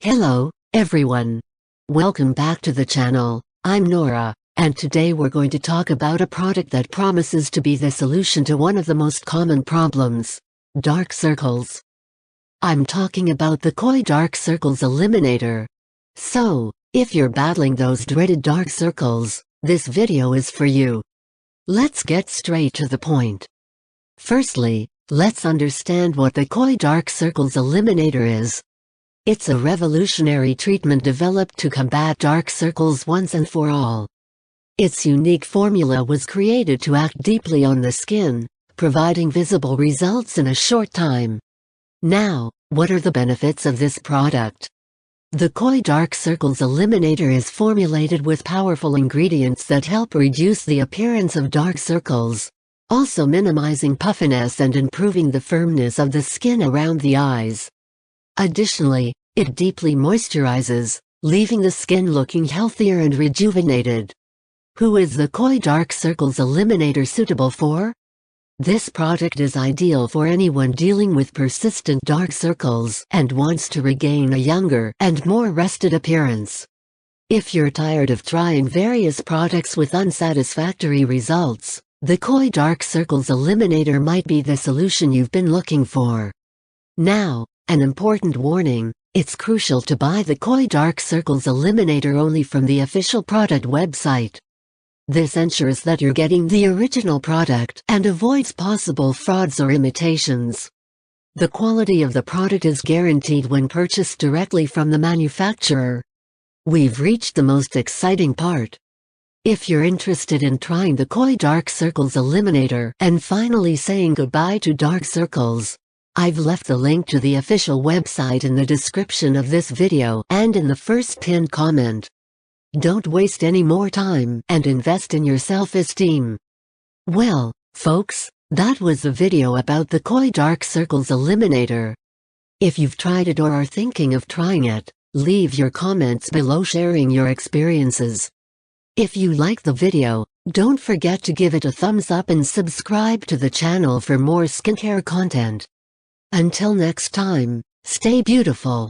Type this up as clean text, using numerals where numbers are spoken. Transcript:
Hello, everyone. Welcome back to the channel. I'm Nora, and today we're going to talk about a product that promises to be the solution to one of the most common problems: dark circles. I'm talking about the QOI Dark Circles Eliminator. So, if you're battling those dreaded dark circles, this video is for you. Let's get straight to the point. Firstly, let's understand what the QOI Dark Circles Eliminator is. It's a revolutionary treatment developed to combat dark circles once and for all. Its unique formula was created to act deeply on the skin, providing visible results in a short time. Now, what are the benefits of this product? The QOI Dark Circles Eliminator is formulated with powerful ingredients that help reduce the appearance of dark circles, also minimizing puffiness and improving the firmness of the skin around the eyes. Additionally, it deeply moisturizes, leaving the skin looking healthier and rejuvenated. Who is the QOI Dark Circles Eliminator suitable for? This product is ideal for anyone dealing with persistent dark circles and wants to regain a younger and more rested appearance. If you're tired of trying various products with unsatisfactory results, the QOI Dark Circles Eliminator might be the solution you've been looking for. Now, an important warning: it's crucial to buy the QOI Dark Circles Eliminator only from the official product website. This ensures that you're getting the original product and avoids possible frauds or imitations. The quality of the product is guaranteed when purchased directly from the manufacturer. We've reached the most exciting part. If you're interested in trying the QOI Dark Circles Eliminator and finally saying goodbye to dark circles, I've left the link to the official website in the description of this video and in the first pinned comment. Don't waste any more time and invest in your self-esteem. Well, folks, that was the video about the QOI Dark Circles Eliminator. If you've tried it or are thinking of trying it, leave your comments below sharing your experiences. If you like the video, don't forget to give it a thumbs up and subscribe to the channel for more skincare content. Until next time, stay beautiful.